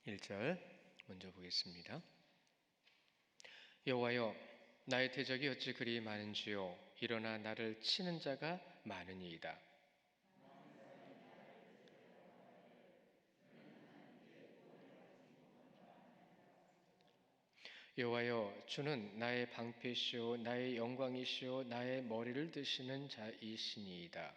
1절 먼저 보겠습니다. 여호와여, 나의 대적이 어찌 그리 많은지요. 일어나 나를 치는 자가 많으니이다. 여호와여, 주는 나의 방패시오 나의 영광이시오 나의 머리를 드시는 자이시니이다.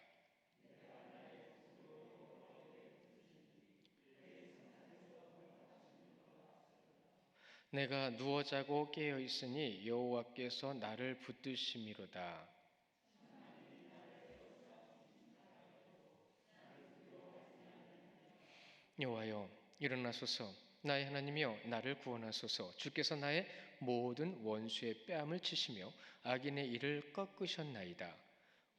내가 누워 자고 깨어 있으니 여호와께서 나를 붙드심이로다. 여호와여, 일어나소서. 나의 하나님이여, 나를 구원하소서. 주께서 나의 모든 원수의 뺨을 치시며 악인의 일을 꺾으셨나이다.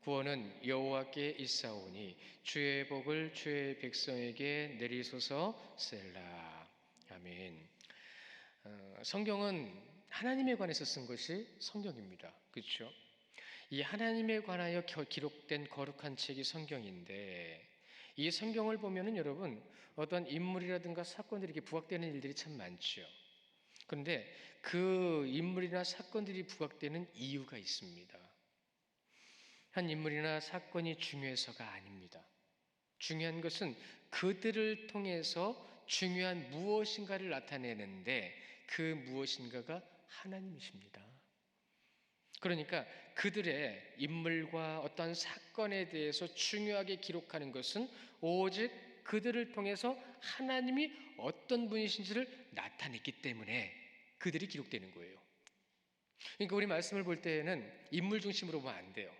구원은 여호와께 있사오니 주의 복을 주의 백성에게 내리소서. 셀라. 아멘. 성경은 하나님에 관해서 쓴 것이 성경입니다. 그렇죠? 이 하나님에 관하여 기록된 거룩한 책이 성경인데, 이 성경을 보면은 여러분 어떤 인물이라든가 사건들이 이렇게 부각되는 일들이 참 많죠. 그런데 그 인물이나 사건들이 부각되는 이유가 있습니다. 한 인물이나 사건이 중요해서가 아닙니다. 중요한 것은 그들을 통해서 중요한 무엇인가를 나타내는데 그 무엇인가가 하나님이십니다. 그러니까 그들의 인물과 어떤 사건에 대해서 중요하게 기록하는 것은 오직 그들을 통해서 하나님이 어떤 분이신지를 나타냈기 때문에 그들이 기록되는 거예요. 그러니까 우리 말씀을 볼 때에는 인물 중심으로 보면 안 돼요.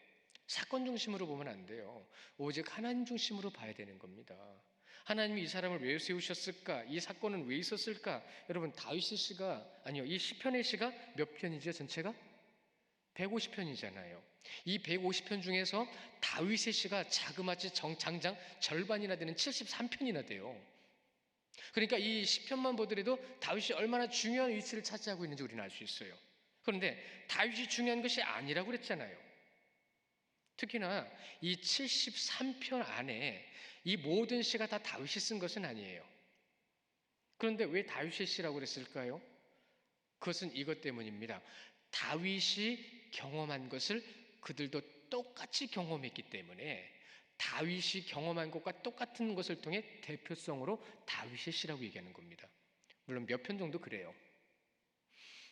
사건 중심으로 보면 안 돼요. 오직 하나님 중심으로 봐야 되는 겁니다. 하나님이 이 사람을 왜 세우셨을까? 이 사건은 왜 있었을까? 여러분, 다윗의 시가, 아니요, 이 시편의 시가 몇 편이죠? 전체가? 150편이잖아요. 이 150편 중에서 다윗의 시가 자그마치 장장 절반이나 되는 73편이나 돼요. 그러니까 이 시편만 보더라도 다윗이 얼마나 중요한 위치를 차지하고 있는지 우리는 알 수 있어요. 그런데 다윗이 중요한 것이 아니라고 그랬잖아요. 특히나 이 73편 안에 이 모든 시가 다 다윗이 쓴 것은 아니에요. 그런데 왜 다윗의 시라고 그랬을까요? 그것은 이것 때문입니다. 다윗이 경험한 것을 그들도 똑같이 경험했기 때문에 다윗이 경험한 것과 똑같은 것을 통해 대표성으로 다윗의 시라고 얘기하는 겁니다. 물론 몇 편 정도 그래요.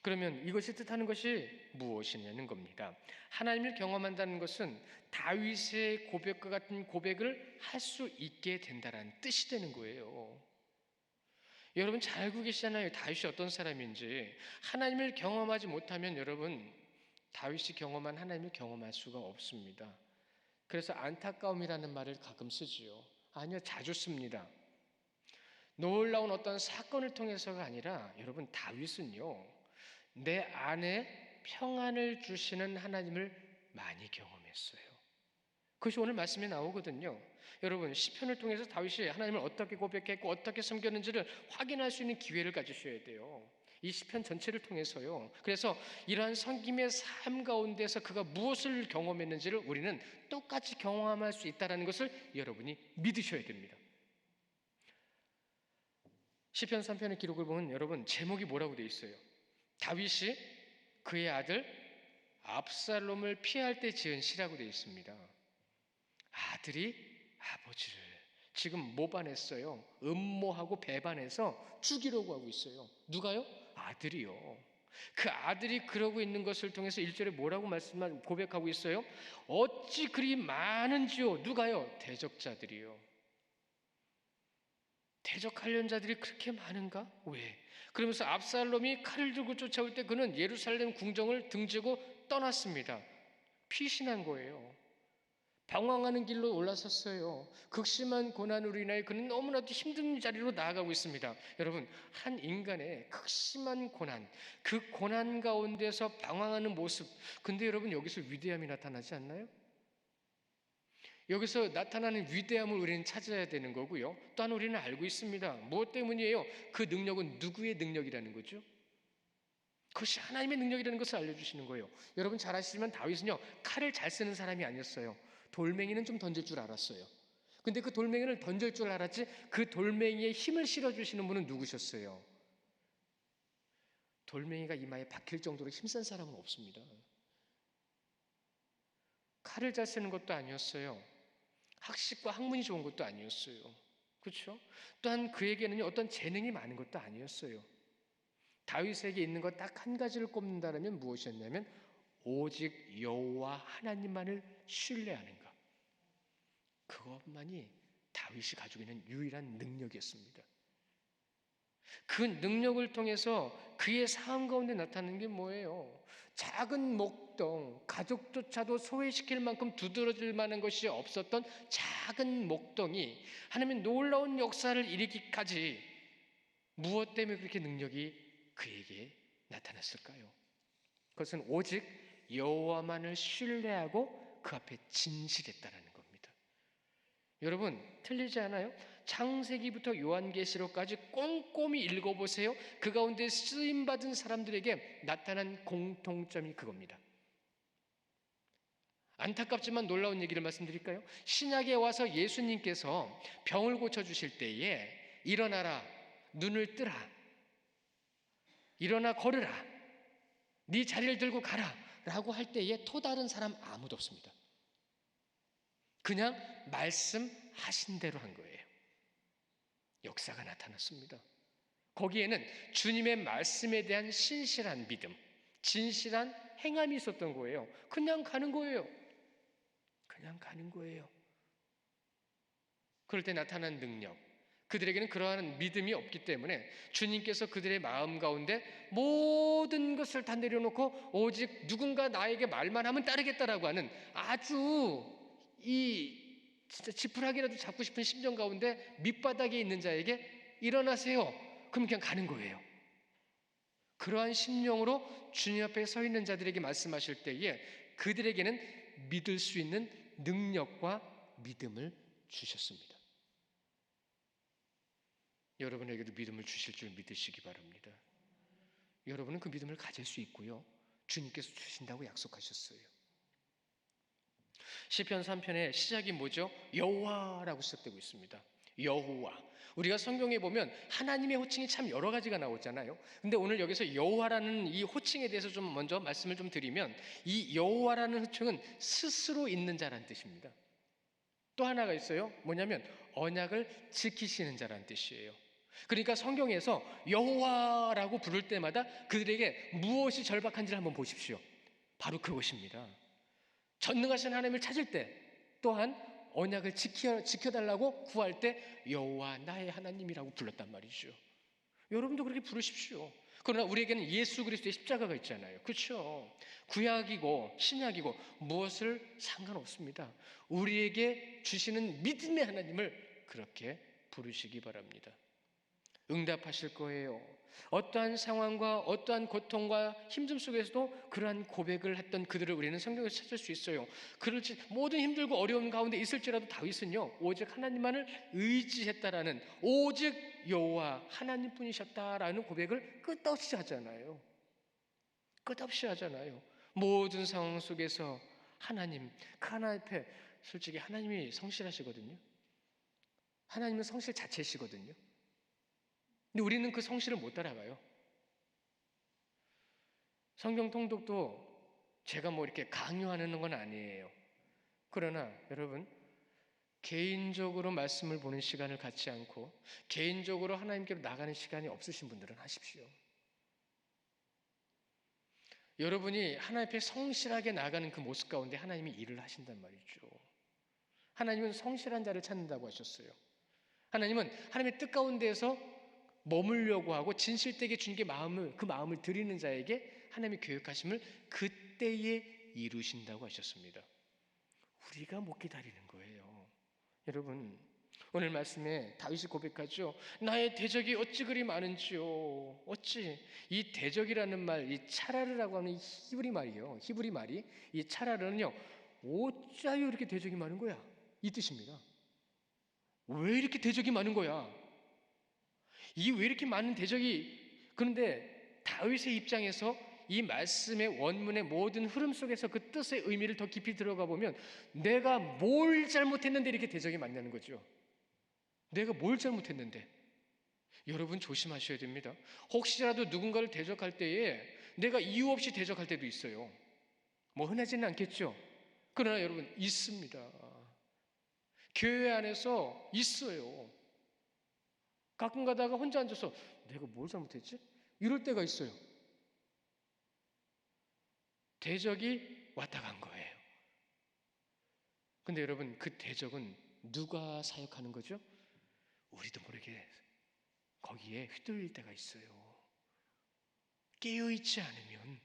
그러면 이것이 뜻하는 것이 무엇이냐는 겁니다. 하나님을 경험한다는 것은 다윗의 고백과 같은 고백을 할 수 있게 된다는 뜻이 되는 거예요. 여러분 잘 알고 계시잖아요. 다윗이 어떤 사람인지. 하나님을 경험하지 못하면 여러분 다윗이 경험한 하나님을 경험할 수가 없습니다. 그래서 안타까움이라는 말을 가끔 쓰지요. 아니요, 자주 씁니다. 놀라운 어떤 사건을 통해서가 아니라 여러분 다윗은요, 내 안에 평안을 주시는 하나님을 많이 경험했어요. 그것이 오늘 말씀에 나오거든요. 여러분 시편을 통해서 다윗이 하나님을 어떻게 고백했고 어떻게 섬겼는지를 확인할 수 있는 기회를 가지셔야 돼요. 이 시편 전체를 통해서요. 그래서 이러한 섬김의 삶 가운데서 그가 무엇을 경험했는지를 우리는 똑같이 경험할 수 있다는 것을 여러분이 믿으셔야 됩니다. 시편 3편의 기록을 보면 여러분 제목이 뭐라고 되어 있어요? 다윗이 그의 아들 압살롬을 피할 때 지은 시라고 되어 있습니다. 아들이 아버지를 지금 모반했어요. 음모하고 배반해서 죽이려고 하고 있어요. 누가요? 아들이요. 그 아들이 그러고 있는 것을 통해서 1절에 뭐라고 고백하고 있어요? 어찌 그리 많은지요. 누가요? 대적자들이요. 대적하려는 자들이 그렇게 많은가? 왜? 그러면서 압살롬이 칼을 들고 쫓아올 때 그는 예루살렘 궁정을 등지고 떠났습니다. 피신한 거예요. 방황하는 길로 올라섰어요. 극심한 고난으로 인하여 그는 너무나도 힘든 자리로 나아가고 있습니다. 여러분, 한 인간의 극심한 고난, 그 고난 가운데서 방황하는 모습, 근데 여러분 여기서 위대함이 나타나지 않나요? 여기서 나타나는 위대함을 우리는 찾아야 되는 거고요. 또한 우리는 알고 있습니다. 무엇 때문이에요? 그 능력은 누구의 능력이라는 거죠? 그것이 하나님의 능력이라는 것을 알려주시는 거예요. 여러분 잘 아시지만 다윗은요 칼을 잘 쓰는 사람이 아니었어요. 돌멩이는 좀 던질 줄 알았어요. 근데 그 돌멩이를 던질 줄 알았지 그 돌멩이에 힘을 실어주시는 분은 누구셨어요? 돌멩이가 이마에 박힐 정도로 힘센 사람은 없습니다. 칼을 잘 쓰는 것도 아니었어요. 학식과 학문이 좋은 것도 아니었어요. 그렇죠? 또한 그에게는 어떤 재능이 많은 것도 아니었어요. 다윗에게 있는 것 딱 한 가지를 꼽는다면 무엇이었냐면 오직 여호와 하나님만을 신뢰하는 것. 그것만이 다윗이 가지고 있는 유일한 능력이었습니다. 그 능력을 통해서 그의 삶 가운데 나타나는 게 뭐예요? 작은 목동, 가족조차도 소외시킬 만큼 두드러질 만한 것이 없었던 작은 목동이 하나님의 놀라운 역사를 일으키기까지 무엇 때문에 그렇게 능력이 그에게 나타났을까요? 그것은 오직 여호와만을 신뢰하고 그 앞에 진실했다라는 겁니다. 여러분 틀리지 않아요? 창세기부터 요한계시록까지 꼼꼼히 읽어보세요. 그 가운데 쓰임받은 사람들에게 나타난 공통점이 그겁니다. 안타깝지만 놀라운 얘기를 말씀드릴까요? 신약에 와서 예수님께서 병을 고쳐주실 때에 일어나라, 눈을 뜨라, 일어나 걸으라, 네 자리를 들고 가라 라고 할 때에 또 다른 사람 아무도 없습니다. 그냥 말씀하신 대로 한 거예요. 역사가 나타났습니다. 거기에는 주님의 말씀에 대한 신실한 믿음, 진실한 행함이 있었던 거예요. 그냥 가는 거예요. 그냥 가는 거예요. 그럴 때 나타난 능력, 그들에게는 그러한 믿음이 없기 때문에 주님께서 그들의 마음 가운데 모든 것을 다 내려놓고 오직 누군가 나에게 말만 하면 따르겠다라고 하는 아주 진짜 지푸라기라도 잡고 싶은 심정 가운데 밑바닥에 있는 자에게 일어나세요. 그럼 그냥 가는 거예요. 그러한 심령으로 주님 앞에 서 있는 자들에게 말씀하실 때에 그들에게는 믿을 수 있는 능력과 믿음을 주셨습니다. 여러분에게도 믿음을 주실 줄 믿으시기 바랍니다. 여러분은 그 믿음을 가질 수 있고요. 주님께서 주신다고 약속하셨어요. 시편 3편의 시작이 뭐죠? 여호와라고 시작되고 있습니다. 여호와. 우리가 성경에 보면 하나님의 호칭이 참 여러 가지가 나오잖아요. 근데 오늘 여기서 여호와라는 이 호칭에 대해서 좀 먼저 말씀을 좀 드리면 이 여호와라는 호칭은 스스로 있는 자라는 뜻입니다. 또 하나가 있어요. 뭐냐면 언약을 지키시는 자라는 뜻이에요. 그러니까 성경에서 여호와라고 부를 때마다 그들에게 무엇이 절박한지를 한번 보십시오. 바로 그것입니다. 전능하신 하나님을 찾을 때 또한 언약을 지켜달라고 구할 때 여호와 나의 하나님이라고 불렀단 말이죠. 여러분도 그렇게 부르십시오. 그러나 우리에게는 예수 그리스도의 십자가가 있잖아요. 그렇죠? 구약이고 신약이고 무엇을 상관없습니다. 우리에게 주시는 믿음의 하나님을 그렇게 부르시기 바랍니다. 응답하실 거예요. 어떠한 상황과 어떠한 고통과 힘듦 속에서도 그러한 고백을 했던 그들을 우리는 성경에서 찾을 수 있어요. 그렇지 모든 힘들고 어려운 가운데 있을지라도 다윗은요 오직 하나님만을 의지했다라는 오직 여호와 하나님뿐이셨다라는 고백을 끝없이 하잖아요. 끝없이 하잖아요. 모든 상황 속에서 하나님, 그 하나 앞에 솔직히 하나님이 성실하시거든요. 하나님은 성실 자체시거든요. 근데 우리는 그 성실을 못 따라가요. 성경 통독도 제가 뭐 이렇게 강요하는 건 아니에요. 그러나 여러분 개인적으로 말씀을 보는 시간을 갖지 않고 개인적으로 하나님께로 나가는 시간이 없으신 분들은 하십시오. 여러분이 하나님 앞에 성실하게 나가는 그 모습 가운데 하나님이 일을 하신단 말이죠. 하나님은 성실한 자를 찾는다고 하셨어요. 하나님은 하나님의 뜻 가운데에서 머물려고 하고 진실되게 주님께 그 마음을 드리는 자에게 하나님의 계획하심을 그때에 이루신다고 하셨습니다. 우리가 못 기다리는 거예요. 여러분 오늘 말씀에 다윗이 고백하죠. 나의 대적이 어찌 그리 많은지요. 어찌 이 대적이라는 말, 이 차라르라고 하는 히브리 말이요. 히브리 말이 이 차라르는요. 어찌하여 이렇게 대적이 많은 거야? 이 뜻입니다. 왜 이렇게 대적이 많은 거야? 이 왜 이렇게 많은 대적이 그런데 다윗의 입장에서 이 말씀의 원문의 모든 흐름 속에서 그 뜻의 의미를 더 깊이 들어가 보면 내가 뭘 잘못했는데 이렇게 대적이 만나는 거죠. 내가 뭘 잘못했는데. 여러분 조심하셔야 됩니다. 혹시라도 누군가를 대적할 때에 내가 이유 없이 대적할 때도 있어요. 뭐 흔하지는 않겠죠. 그러나 여러분 있습니다. 교회 안에서 있어요. 가끔 가다가 혼자 앉아서 내가 뭘 잘못했지? 이럴 때가 있어요. 대적이 왔다 간 거예요. 근데 여러분 그 대적은 누가 사역하는 거죠? 우리도 모르게 거기에 휘둘릴 때가 있어요. 깨어있지 않으면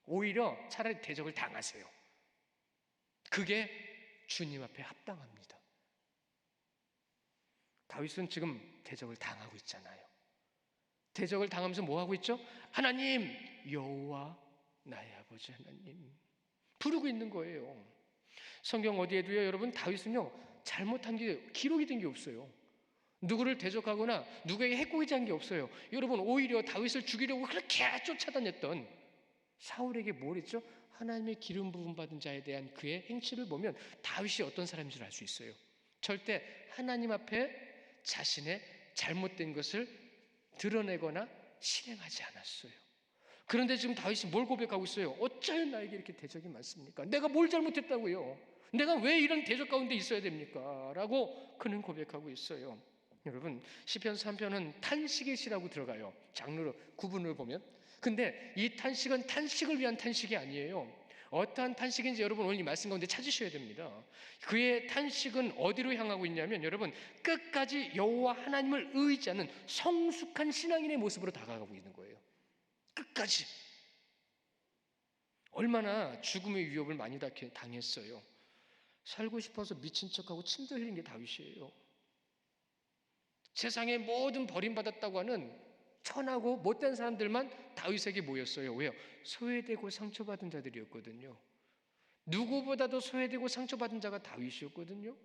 오히려 차라리 대적을 당하세요. 그게 주님 앞에 합당합니다. 다윗은 지금 대적을 당하고 있잖아요. 대적을 당하면서 뭐 하고 있죠? 하나님, 여호와 나의 아버지 하나님 부르고 있는 거예요. 성경 어디에도요, 여러분 다윗은요 잘못한 게 기록이 된 게 없어요. 누구를 대적하거나 누구에게 해코지 한 게 없어요. 여러분 오히려 다윗을 죽이려고 그렇게 쫓아다녔던 사울에게 뭘 했죠? 하나님의 기름 부음 받은 자에 대한 그의 행실을 보면 다윗이 어떤 사람인 줄 알 수 있어요. 절대 하나님 앞에 자신의 잘못된 것을 드러내거나 실행하지 않았어요. 그런데 지금 다윗이 뭘 고백하고 있어요? 어찌하여 나에게 이렇게 대적이 많습니까? 내가 뭘 잘못했다고요? 내가 왜 이런 대적 가운데 있어야 됩니까? 라고 그는 고백하고 있어요. 여러분 시편 3편은 탄식의 시라고 들어가요. 장르로 구분을 보면. 근데 이 탄식은 탄식을 위한 탄식이 아니에요. 어떠한 탄식인지 여러분 오늘 이 말씀 가운데 찾으셔야 됩니다. 그의 탄식은 어디로 향하고 있냐면 여러분 끝까지 여호와 하나님을 의지하는 성숙한 신앙인의 모습으로 다가가고 있는 거예요. 끝까지. 얼마나 죽음의 위협을 많이 당했어요. 살고 싶어서 미친 척하고 침도 흘린 게 다윗이에요. 세상의 모든 버림받았다고 하는 천하고 못된 사람들만 다윗에게 모였어요. 왜요? 소외되고 상처받은 자들이었거든요. 누구보다도 소외되고 상처받은 자가 다윗이었거든요.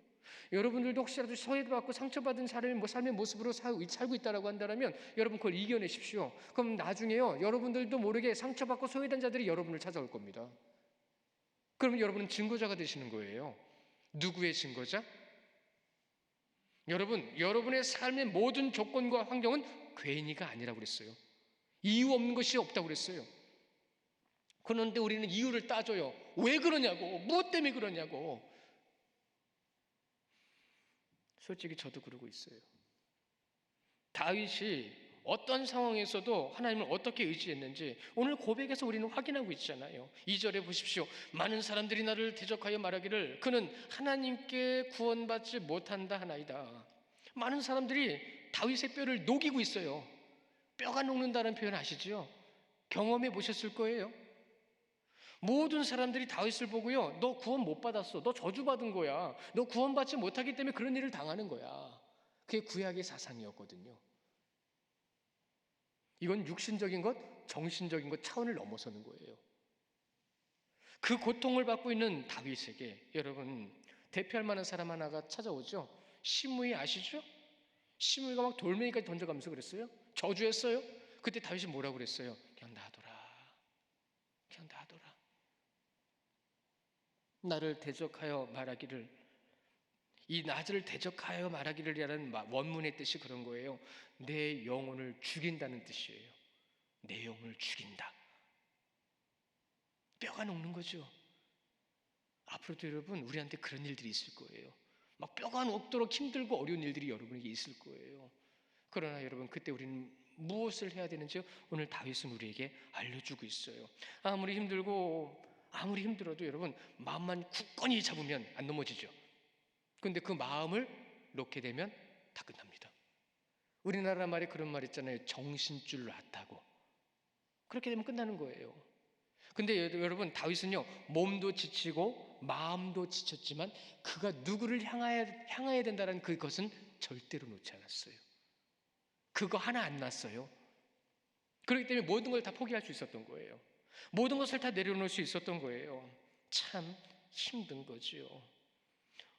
여러분들도 혹시라도 소외받고 상처받은 사람의 삶의 모습으로 살고 있다고 한다면 여러분 그걸 이겨내십시오. 그럼 나중에요 여러분들도 모르게 상처받고 소외된 자들이 여러분을 찾아올 겁니다. 그러면 여러분은 증거자가 되시는 거예요. 누구의 증거자? 여러분의 삶의 모든 조건과 환경은 괜히가 아니라고 그랬어요. 이유 없는 것이 없다고 그랬어요. 그런데 우리는 이유를 따져요. 왜 그러냐고, 무엇 때문에 그러냐고. 솔직히 저도 그러고 있어요. 다윗이 어떤 상황에서도 하나님을 어떻게 의지했는지 오늘 고백에서 우리는 확인하고 있잖아요. 2절에 보십시오. 많은 사람들이 나를 대적하여 말하기를 그는 하나님께 구원받지 못한다 하나이다. 많은 사람들이 다윗의 뼈를 녹이고 있어요. 뼈가 녹는다는 표현 아시죠? 경험해 보셨을 거예요. 모든 사람들이 다윗을 보고요. 너 구원 못 받았어. 너 저주받은 거야. 너 구원받지 못하기 때문에 그런 일을 당하는 거야. 그게 구약의 사상이었거든요. 이건 육신적인 것, 정신적인 것 차원을 넘어서는 거예요. 그 고통을 받고 있는 다윗에게 여러분 대표할 만한 사람 하나가 찾아오죠. 시므이 아시죠? 시므이가 막 돌멩이까지 던져가면서 그랬어요. 저주했어요. 그때 다윗이 뭐라고 그랬어요? 그냥 놔둬라. 그냥 놔둬라. 나를 대적하여 말하기를 이 나를 대적하여 말하기를이라는 원문의 뜻이 그런 거예요. 내 영혼을 죽인다는 뜻이에요. 내 영혼을 죽인다. 뼈가 녹는 거죠. 앞으로도 여러분 우리한테 그런 일들이 있을 거예요. 막 뼈가 녹도록 힘들고 어려운 일들이 여러분에게 있을 거예요. 그러나 여러분 그때 우리는 무엇을 해야 되는지 오늘 다윗은 우리에게 알려주고 있어요. 아무리 힘들고 아무리 힘들어도 여러분 마음만 굳건히 잡으면 안 넘어지죠. 그런데 그 마음을 놓게 되면 다 끝납니다. 우리나라 말에 그런 말 있잖아요. 정신줄 놨다고. 그렇게 되면 끝나는 거예요. 근데 여러분 다윗은요 몸도 지치고 마음도 지쳤지만 그가 누구를 향해야 된다는 그것은 절대로 놓지 않았어요. 그거 하나 안 놨어요. 그렇기 때문에 모든 걸 다 포기할 수 있었던 거예요. 모든 것을 다 내려놓을 수 있었던 거예요. 참 힘든 거지요.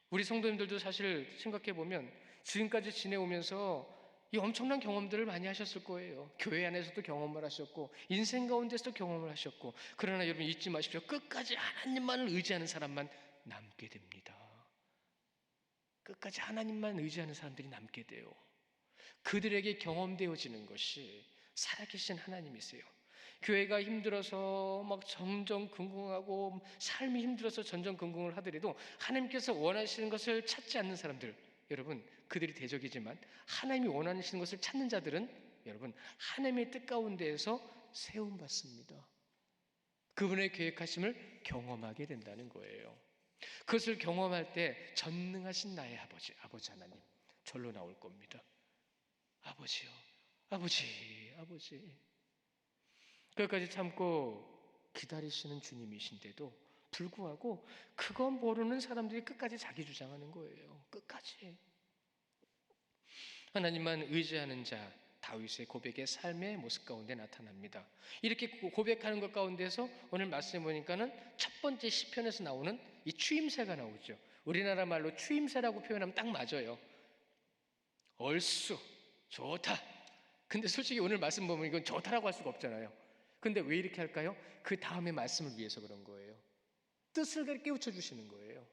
우리 성도님들도 사실 생각해 보면 지금까지 지내오면서 이 엄청난 경험들을 많이 하셨을 거예요. 교회 안에서도 경험을 하셨고 인생 가운데서도 경험을 하셨고, 그러나 여러분 잊지 마십시오. 끝까지 하나님만을 의지하는 사람만 남게 됩니다. 끝까지 하나님만 의지하는 사람들이 남게 돼요. 그들에게 경험되어지는 것이 살아계신 하나님이세요. 교회가 힘들어서 막 전전긍긍하고 삶이 힘들어서 전전긍긍을 하더라도 하나님께서 원하시는 것을 찾지 않는 사람들, 여러분 그들이 대적이지만 하나님이 원하시는 것을 찾는 자들은 여러분 하나님의 뜻 가운데에서 세움받습니다. 그분의 계획하심을 경험하게 된다는 거예요. 그것을 경험할 때 전능하신 나의 아버지 하나님 절로 나올 겁니다. 아버지요, 아버지. 끝까지 참고 기다리시는 주님이신데도 불구하고 그건 모르는 사람들이 끝까지 자기 주장하는 거예요. 끝까지. 하나님만 의지하는 자 다윗의 고백의 삶의 모습 가운데 나타납니다. 이렇게 고백하는 것 가운데서 오늘 말씀해 보니까는 첫 번째 시편에서 나오는 이 추임새가 나오죠. 우리나라 말로 추임새라고 표현하면 딱 맞아요. 얼쑤, 좋다. 근데 솔직히 오늘 말씀 보면 이건 좋다라고 할 수가 없잖아요. 근데 왜 이렇게 할까요? 그 다음의 말씀을 위해서 그런 거예요. 뜻을 깨우쳐 주시는 거예요.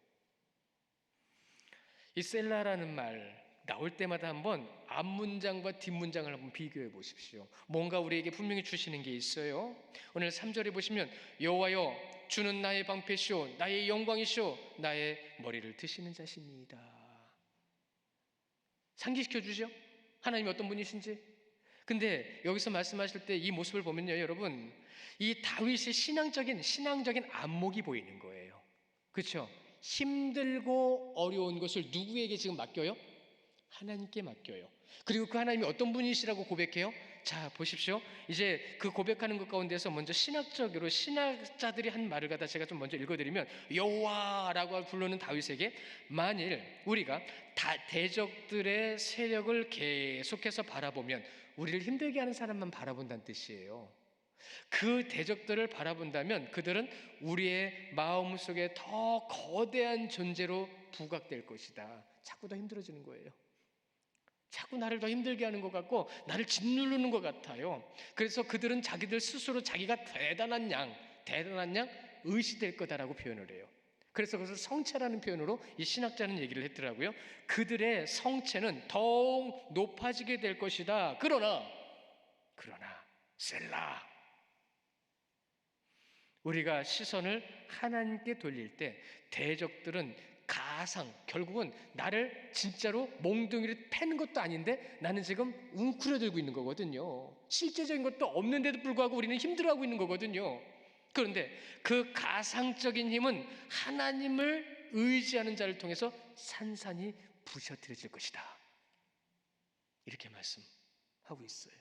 이 셀라라는 말 나올 때마다 한번 앞문장과 뒷문장을 한번 비교해 보십시오. 뭔가 우리에게 분명히 주시는 게 있어요. 오늘 3절에 보시면 여호와여 주는 나의 방패시오 나의 영광이시오 나의 머리를 드시는 자신이다. 상기시켜 주죠. 하나님이 어떤 분이신지. 근데 여기서 말씀하실 때 이 모습을 보면요, 여러분 이 다윗의 신앙적인 안목이 보이는 거예요. 그렇죠? 힘들고 어려운 것을 누구에게 지금 맡겨요? 하나님께 맡겨요. 그리고 그 하나님이 어떤 분이시라고 고백해요? 자 보십시오. 이제 그 고백하는 것 가운데서 먼저 신학적으로 신학자들이 한 말을 갖다 제가 좀 먼저 읽어드리면, 여호와라고 부르는 다윗에게 만일 우리가 대적들의 세력을 계속해서 바라보면 우리를 힘들게 하는 사람만 바라본다는 뜻이에요. 그 대적들을 바라본다면 그들은 우리의 마음속에 더 거대한 존재로 부각될 것이다. 자꾸 더 힘들어지는 거예요. 자꾸 나를 더 힘들게 하는 것 같고 나를 짓누르는 것 같아요. 그래서 그들은 자기들 스스로 자기가 대단한 양 의시될 거다라고 표현을 해요. 그래서 그것을 성체라는 표현으로 이 신학자는 얘기를 했더라고요. 그들의 성체는 더욱 높아지게 될 것이다. 그러나 셀라, 우리가 시선을 하나님께 돌릴 때 대적들은 결국은 나를 진짜로 몽둥이를 패는 것도 아닌데 나는 지금 웅크려들고 있는 거거든요. 실제적인 것도 없는데도 불구하고 우리는 힘들어하고 있는 거거든요. 그런데 그 가상적인 힘은 하나님을 의지하는 자를 통해서 산산이 부셔뜨려질 것이다. 이렇게 말씀하고 있어요.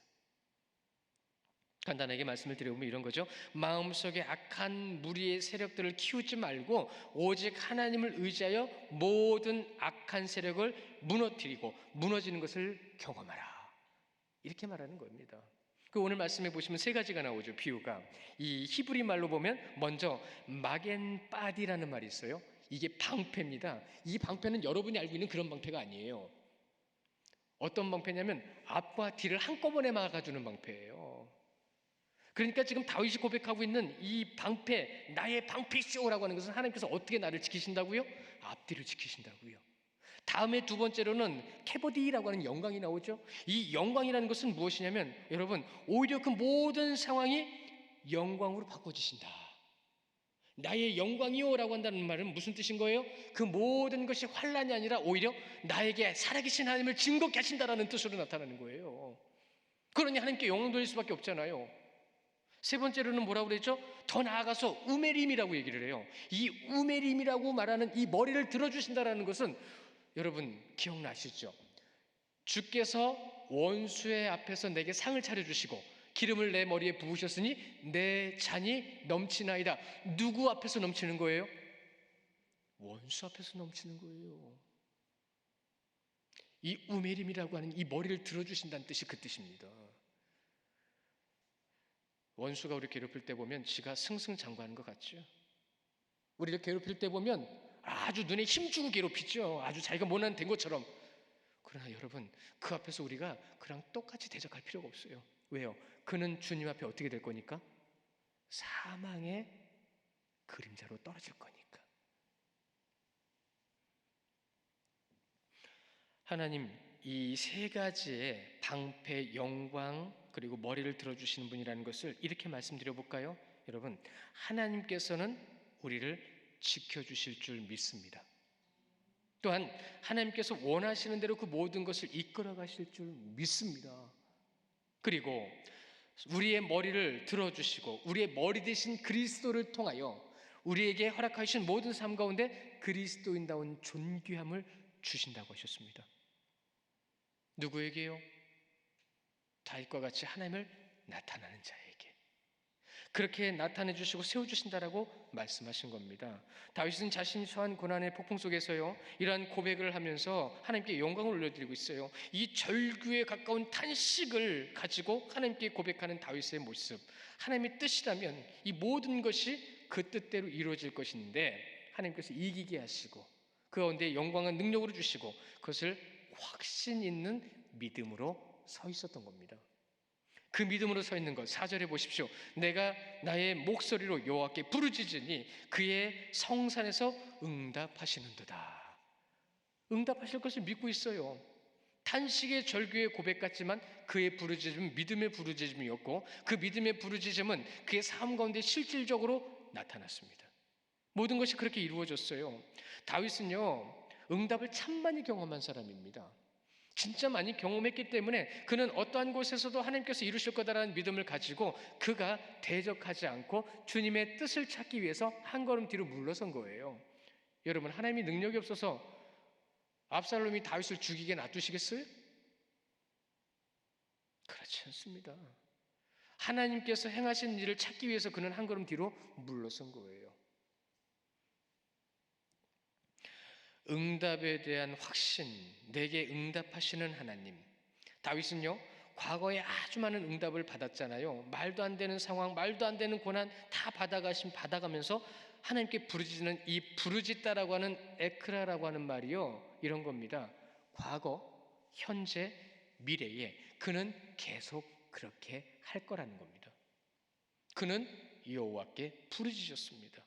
간단하게 말씀을 드려보면 이런 거죠. 마음속에 악한 무리의 세력들을 키우지 말고 오직 하나님을 의지하여 모든 악한 세력을 무너뜨리고 무너지는 것을 경험하라. 이렇게 말하는 겁니다. 그 오늘 말씀해 보시면 세 가지가 나오죠. 비유가. 이 히브리 말로 보면 먼저 마겐바디라는 말이 있어요. 이게 방패입니다. 이 방패는 여러분이 알고 있는 그런 방패가 아니에요. 어떤 방패냐면 앞과 뒤를 한꺼번에 막아주는 방패예요. 그러니까 지금 다윗이 고백하고 있는 이 방패, 나의 방패시오라고 하는 것은 하나님께서 어떻게 나를 지키신다고요? 앞뒤를 지키신다고요. 다음에 두 번째로는 캐보디라고 하는 영광이 나오죠. 이 영광이라는 것은 무엇이냐면 여러분 오히려 그 모든 상황이 영광으로 바꿔지신다. 나의 영광이요라고 한다는 말은 무슨 뜻인 거예요? 그 모든 것이 환난이 아니라 오히려 나에게 살아계신 하나님을 증거케 하신다라는 뜻으로 나타나는 거예요. 그러니 하나님께 영광 돌릴 수밖에 없잖아요. 세 번째로는 뭐라고 그랬죠? 더 나아가서 우메림이라고 얘기를 해요. 이 우메림이라고 말하는 이 머리를 들어주신다라는 것은 여러분 기억나시죠? 주께서 원수의 앞에서 내게 상을 차려주시고 기름을 내 머리에 부으셨으니 내 잔이 넘치나이다. 누구 앞에서 넘치는 거예요? 원수 앞에서 넘치는 거예요. 이 우메림이라고 하는 이 머리를 들어주신다는 뜻이 그 뜻입니다. 원수가 우리 괴롭힐 때 보면 지가 승승장구하는 것 같죠. 우리를 괴롭힐 때 보면 아주 눈에 힘주고 괴롭히죠. 아주 자기가 못난 된 것처럼. 그러나 여러분, 그 앞에서 우리가 그랑 똑같이 대적할 필요가 없어요. 왜요? 그는 주님 앞에 어떻게 될 거니까? 사망의 그림자로 떨어질 거니까. 하나님, 이 세 가지의 방패, 영광, 그리고 머리를 들어주시는 분이라는 것을 이렇게 말씀드려 볼까요? 여러분, 하나님께서는 우리를 지켜주실 줄 믿습니다. 또한 하나님께서 원하시는 대로 그 모든 것을 이끌어 가실 줄 믿습니다. 그리고 우리의 머리를 들어주시고 우리의 머리 대신 그리스도를 통하여 우리에게 허락하신 모든 삶 가운데 그리스도인다운 존귀함을 주신다고 하셨습니다. 누구에게요? 다윗과 같이 하나님을 나타나는 자에게. 그렇게 나타내 주시고 세워 주신다라고 말씀하신 겁니다. 다윗은 자신이 처한 고난의 폭풍 속에서요, 이러한 고백을 하면서 하나님께 영광을 올려드리고 있어요. 이 절규에 가까운 탄식을 가지고 하나님께 고백하는 다윗의 모습, 하나님의 뜻이라면 이 모든 것이 그 뜻대로 이루어질 것인데 하나님께서 이기게 하시고 그 가운데 영광은 능력으로 주시고 그것을 확신 있는 믿음으로 서 있었던 겁니다. 그 믿음으로 서 있는 것, 4절에 보십시오. 내가 나의 목소리로 여호와께 부르짖으니 그의 성산에서 응답하시는도다. 응답하실 것을 믿고 있어요. 탄식의 절규의 고백 같지만 그의 부르짖음은 믿음의 부르짖음이었고 그 믿음의 부르짖음은 그의 삶 가운데 실질적으로 나타났습니다. 모든 것이 그렇게 이루어졌어요. 다윗은요, 응답을 참 많이 경험한 사람입니다. 진짜 많이 경험했기 때문에 그는 어떠한 곳에서도 하나님께서 이루실 거다라는 믿음을 가지고 그가 대적하지 않고 주님의 뜻을 찾기 위해서 한 걸음 뒤로 물러선 거예요. 여러분, 하나님이 능력이 없어서 압살롬이 다윗을 죽이게 놔두시겠어요? 그렇지 않습니다. 하나님께서 행하신 일을 찾기 위해서 그는 한 걸음 뒤로 물러선 거예요. 응답에 대한 확신, 내게 응답하시는 하나님. 다윗은요, 과거에 아주 많은 응답을 받았잖아요. 말도 안 되는 상황, 말도 안 되는 고난 다 받아가면서 하나님께 부르짖는 이 부르짖다라고 하는 에크라라고 하는 말이요, 이런 겁니다. 과거, 현재, 미래에 그는 계속 그렇게 할 거라는 겁니다. 그는 여호와께 부르짖었습니다.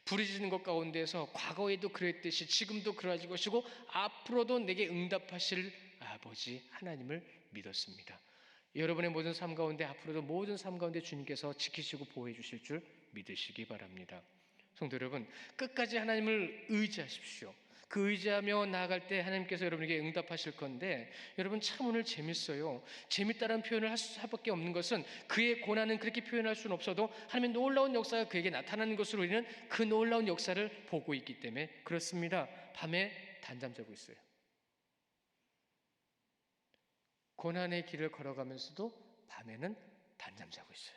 부르짖는 것 가운데서 과거에도 그랬듯이 지금도 그러하실 것이고 앞으로도 내게 응답하실 아버지 하나님을 믿었습니다. 여러분의 모든 삶 가운데 앞으로도 모든 삶 가운데 주님께서 지키시고 보호해 주실 줄 믿으시기 바랍니다. 성도 여러분, 끝까지 하나님을 의지하십시오. 그 의지하며 나아갈 때 하나님께서 여러분에게 응답하실 건데, 여러분 참 오늘 재밌어요. 재밌다는 표현을 할 수밖에 없는 것은 그의 고난은 그렇게 표현할 수는 없어도 하나님의 놀라운 역사가 그에게 나타나는 것으로 우리는 그 놀라운 역사를 보고 있기 때문에 그렇습니다. 밤에 단잠 자고 있어요. 고난의 길을 걸어가면서도 밤에는 단잠 자고 있어요.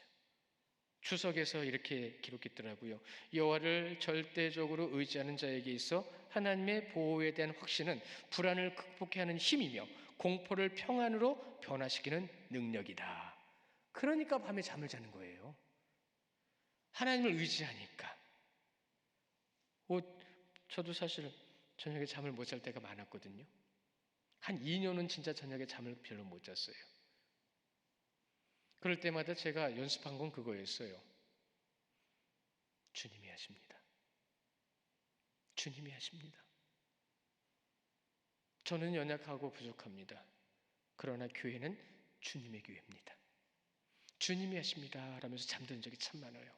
추석에서 이렇게 기록했더라고요. 여호와를 절대적으로 의지하는 자에게 있어 하나님의 보호에 대한 확신은 불안을 극복해 하는 힘이며 공포를 평안으로 변화시키는 능력이다. 그러니까 밤에 잠을 자는 거예요. 하나님을 의지하니까. 저도 사실 저녁에 잠을 못 잘 때가 많았거든요. 한 2년은 진짜 저녁에 잠을 별로 못 잤어요. 그럴 때마다 제가 연습한 건 그거였어요. 주님이 하십니다. 주님이 하십니다. 저는 연약하고 부족합니다. 그러나 교회는 주님의 교회입니다. 주님이 하십니다 라면서 잠든 적이 참 많아요.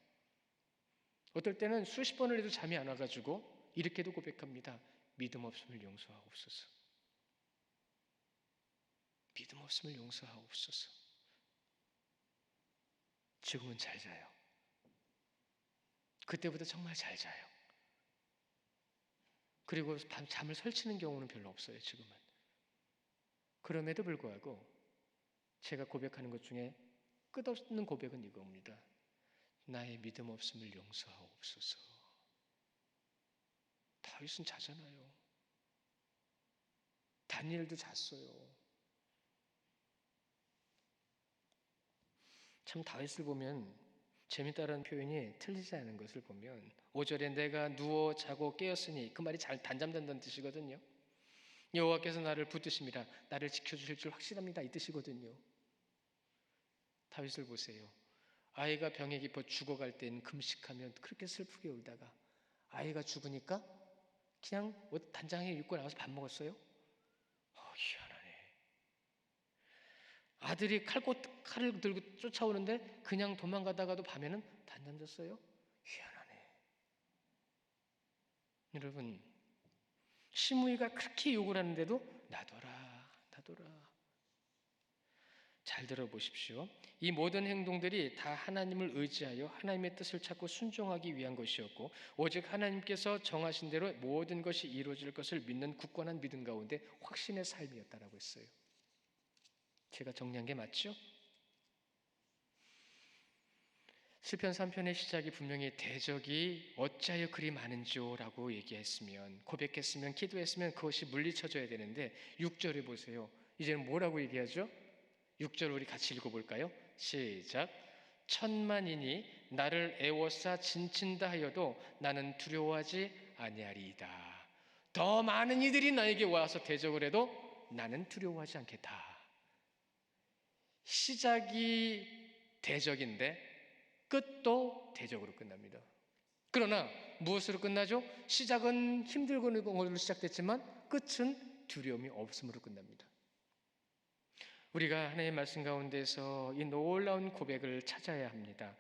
어떨 때는 수십 번을 해도 잠이 안 와가지고 이렇게도 고백합니다. 믿음 없음을 용서하옵소서. 믿음 없음을 용서하옵소서. 지금은 잘 자요. 그때보다 정말 잘 자요. 그리고 잠을 설치는 경우는 별로 없어요, 지금은. 그럼에도 불구하고 제가 고백하는 것 중에 끝없는 고백은 이겁니다. 나의 믿음 없음을 용서하옵소서. 다윗은 자잖아요. 다니엘도 잤어요. 참 다윗을 보면 재밌다라는 표현이 틀리지 않은 것을 보면 5절에 내가 누워 자고 깨었으니 그 말이 잘 단잠된다는 뜻이거든요. 여호와께서 나를 붙드심이라 나를 지켜주실 줄 확실합니다, 이 뜻이거든요. 다윗을 보세요. 아이가 병에 깊어 죽어갈 때는 금식하면 그렇게 슬프게 울다가 아이가 죽으니까 그냥 옷 단장에 입고 나와서 밥 먹었어요. 희한하네. 아들이 칼을 들고 쫓아오는데 그냥 도망가다가도 밤에는 단잠 잤어요. 희한하네. 여러분, 시므이가 그렇게 욕을 하는데도 놔둬라. 잘 들어보십시오. 이 모든 행동들이 다 하나님을 의지하여 하나님의 뜻을 찾고 순종하기 위한 것이었고, 오직 하나님께서 정하신 대로 모든 것이 이루어질 것을 믿는 굳건한 믿음 가운데 확신의 삶이었다라고 했어요. 제가 정리한 게 맞죠? 시편 3편의 시작이 분명히 대적이 어찌하여 그리 많은지요라고 얘기했으면, 고백했으면, 기도했으면 그것이 물리쳐져야 되는데 6절에 보세요. 이제는 뭐라고 얘기하죠? 6절 우리 같이 읽어볼까요? 시작. 천만인이 나를 애워싸 진친다 하여도 나는 두려워하지 아니하리이다. 더 많은 이들이 나에게 와서 대적을 해도 나는 두려워하지 않겠다. 시작이 대적인데 끝도 대적으로 끝납니다. 그러나 무엇으로 끝나죠? 시작은 힘들고 어려운 걸로 시작됐지만 끝은 두려움이 없음으로 끝납니다. 우리가 하나님의 말씀 가운데서 이 놀라운 고백을 찾아야 합니다.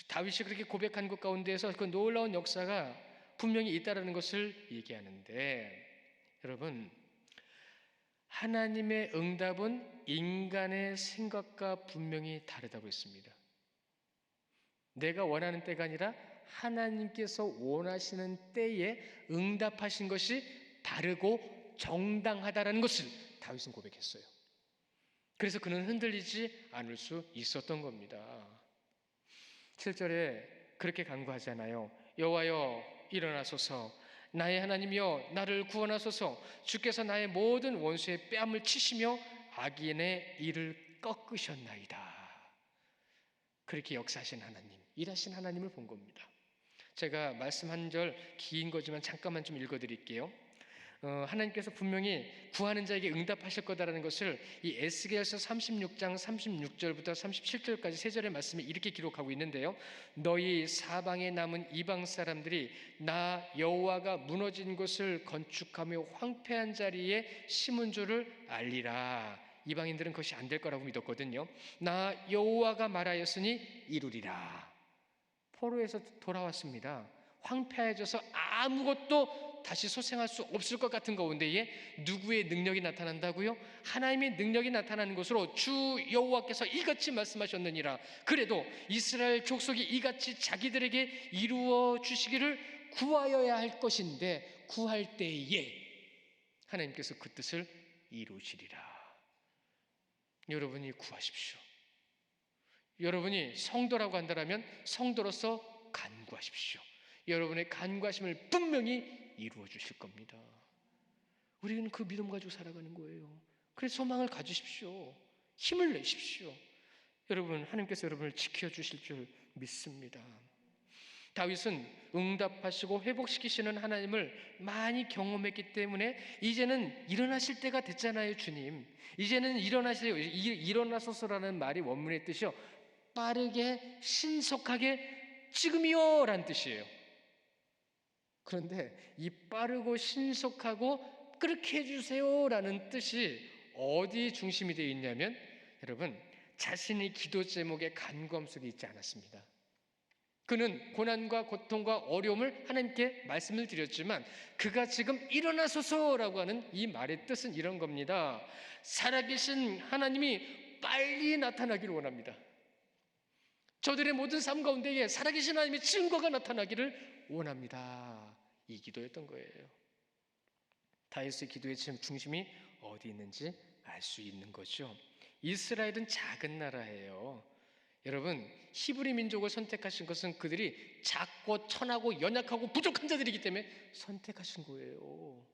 다윗이 그렇게 고백한 것 가운데서 그 놀라운 역사가 분명히 있다는 것을 얘기하는데, 여러분, 하나님의 응답은 인간의 생각과 분명히 다르다고 했습니다. 내가 원하는 때가 아니라 하나님께서 원하시는 때에 응답하신 것이 바르고 정당하다는 것을 다윗은 고백했어요. 그래서 그는 흔들리지 않을 수 있었던 겁니다. 7절에 그렇게 간구하잖아요. 여호와여 일어나소서, 나의 하나님이여 나를 구원하소서. 주께서 나의 모든 원수의 뺨을 치시며 악인의 이를 꺾으셨나이다. 그렇게 역사하신 하나님, 일하신 하나님을 본 겁니다. 제가 말씀 한 절 긴 거지만 잠깐만 좀 읽어드릴게요. 하나님께서 분명히 구하는 자에게 응답하실 거다라는 것을 이 에스겔서 36장 36절부터 37절까지 세 절의 말씀에 이렇게 기록하고 있는데요. 너희 사방에 남은 이방 사람들이 나 여호와가 무너진 곳을 건축하며 황폐한 자리에 심은 줄을 알리라. 이방인들은 그것이 안 될 거라고 믿었거든요. 나 여호와가 말하였으니 이루리라. 포로에서 돌아왔습니다. 황폐해져서 아무것도 다시 소생할 수 없을 것 같은 가운데에 누구의 능력이 나타난다고요? 하나님의 능력이 나타나는 것으로 주 여호와께서 이같이 말씀하셨느니라. 그래도 이스라엘 족속이 이같이 자기들에게 이루어 주시기를 구하여야 할 것인데 구할 때에 하나님께서 그 뜻을 이루시리라. 여러분이 구하십시오. 여러분이 성도라고 한다면 성도로서 간구하십시오. 여러분의 간구하심을 분명히 이루어 주실 겁니다. 우리는 그 믿음 가지고 살아가는 거예요. 그래서 소망을 가지십시오. 힘을 내십시오. 여러분, 하나님께서 여러분을 지켜주실 줄 믿습니다. 다윗은 응답하시고 회복시키시는 하나님을 많이 경험했기 때문에 이제는 일어나실 때가 됐잖아요. 주님, 이제는 일어나세요. 일어나소서라는 말이 원문의 뜻이요, 빠르게 신속하게 지금이요 라는 뜻이에요. 그런데 이 빠르고 신속하고 그렇게 해주세요 라는 뜻이 어디 중심이 되어 있냐면, 여러분, 자신의 기도 제목의 간구함 속에 있지 않았습니다. 그는 고난과 고통과 어려움을 하나님께 말씀을 드렸지만 그가 지금 일어나소서라고 하는 이 말의 뜻은 이런 겁니다. 살아계신 하나님이 빨리 나타나기를 원합니다. 저들의 모든 삶 가운데에 살아계신 하나님의 증거가 나타나기를 원합니다. 이 기도였던 거예요. 다윗의 기도의 중심이 어디 있는지 알 수 있는 거죠. 이스라엘은 작은 나라예요. 여러분, 히브리 민족을 선택하신 것은 그들이 작고 천하고 연약하고 부족한 자들이기 때문에 선택하신 거예요.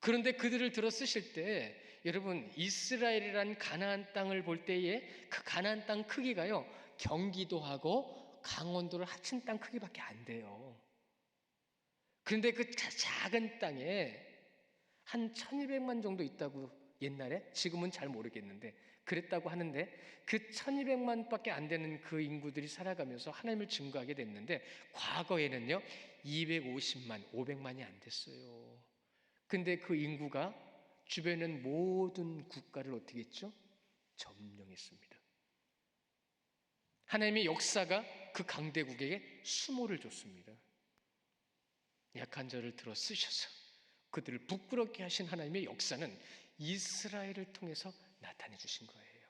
그런데 그들을 들어 쓰실 때, 여러분, 이스라엘이란 가나안 땅을 볼 때에 그 가나안 땅 크기가요, 경기도하고 강원도를 합친 땅 크기밖에 안 돼요. 그런데 그 작은 땅에 한 1200만 정도 있다고 옛날에, 지금은 잘 모르겠는데 그랬다고 하는데, 그 1200만밖에 안 되는 그 인구들이 살아가면서 하나님을 증거하게 됐는데, 과거에는요 250만, 500만이 안 됐어요. 근데 그 인구가 주변에 있는 모든 국가를 어떻게 했죠? 점령했습니다. 하나님의 역사가 그 강대국에게 수모를 줬습니다. 약한 자를 들어 쓰셔서 그들을 부끄럽게 하신 하나님의 역사는 이스라엘을 통해서 나타내 주신 거예요.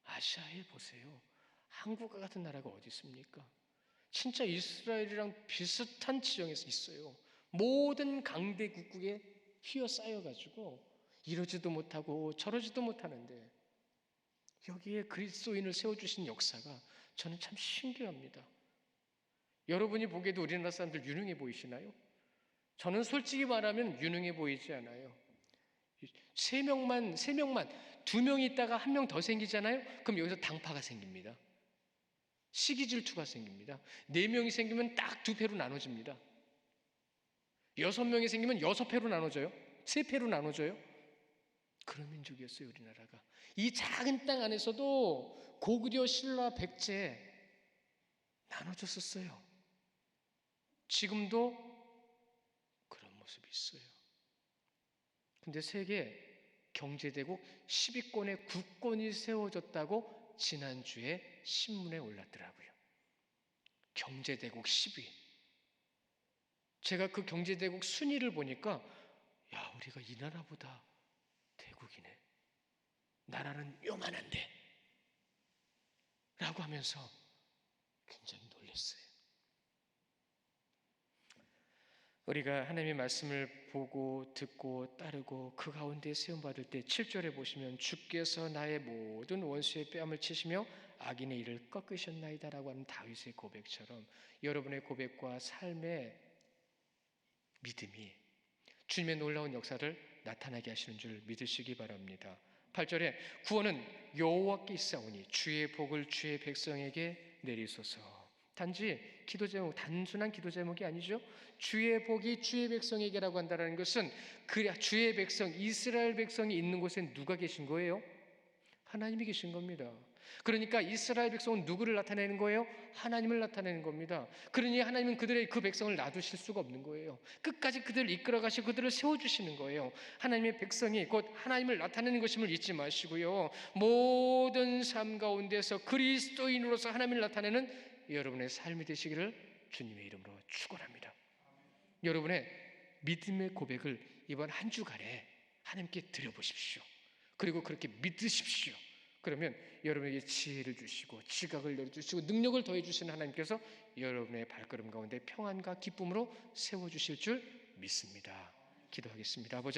아시아에 보세요. 한국과 같은 나라가 어디 있습니까? 진짜 이스라엘이랑 비슷한 지형에 있어요. 모든 강대국국에 휘어싸여가지고 이러지도 못하고 저러지도 못하는데, 여기에 그리스도인을 세워주신 역사가 저는 참 신기합니다. 여러분이 보기에도 우리나라 사람들 유능해 보이시나요? 저는 솔직히 말하면 유능해 보이지 않아요. 세 명만, 두 명이 있다가 한 명 더 생기잖아요? 그럼 여기서 당파가 생깁니다. 시기 질투가 생깁니다. 네 명이 생기면 딱 두 패로 나눠집니다. 6명이 생기면 6패로 나눠져요. 3패로 나눠져요. 그런 민족이었어요, 우리나라가. 이 작은 땅 안에서도 고구려, 신라, 백제 나눠졌었어요. 지금도 그런 모습이 있어요. 근데 세계 경제대국 10위권에 국권이 세워졌다고 지난주에 신문에 올랐더라고요. 경제대국 10위. 제가 그 경제대국 순위를 보니까, 야, 우리가 이 나라보다 대국이네. 나라는 요만한데 라고 하면서 굉장히 놀랐어요. 우리가 하나님의 말씀을 보고 듣고 따르고 그 가운데 세움받을 때 7절에 보시면, 주께서 나의 모든 원수의 뺨을 치시며 악인의 일을 꺾으셨나이다 라고 하는 다윗의 고백처럼, 여러분의 고백과 삶의 믿음이 주님의 놀라운 역사를 나타나게 하시는 줄 믿으시기 바랍니다. 8절에 구원은 여호와께 있사오니 주의 복을 주의 백성에게 내리소서. 단지 기도 제목, 단순한 기도 제목이 아니죠. 주의 복이 주의 백성에게라고 한다는 것은 그 주의 백성, 이스라엘 백성이 있는 곳에 누가 계신 거예요? 하나님이 계신 겁니다. 그러니까 이스라엘 백성은 누구를 나타내는 거예요? 하나님을 나타내는 겁니다. 그러니 하나님은 그들의 그 백성을 놔두실 수가 없는 거예요. 끝까지 그들을 이끌어 가시고 그들을 세워주시는 거예요. 하나님의 백성이 곧 하나님을 나타내는 것임을 잊지 마시고요, 모든 삶 가운데서 그리스도인으로서 하나님을 나타내는 여러분의 삶이 되시기를 주님의 이름으로 축원합니다. 여러분의 믿음의 고백을 이번 한 주간에 하나님께 드려보십시오. 그리고 그렇게 믿으십시오. 그러면 여러분에게 지혜를 주시고 지각을 열어주시고 능력을 더해주시는 하나님께서 여러분의 발걸음 가운데 평안과 기쁨으로 세워주실 줄 믿습니다. 기도하겠습니다. 아버지,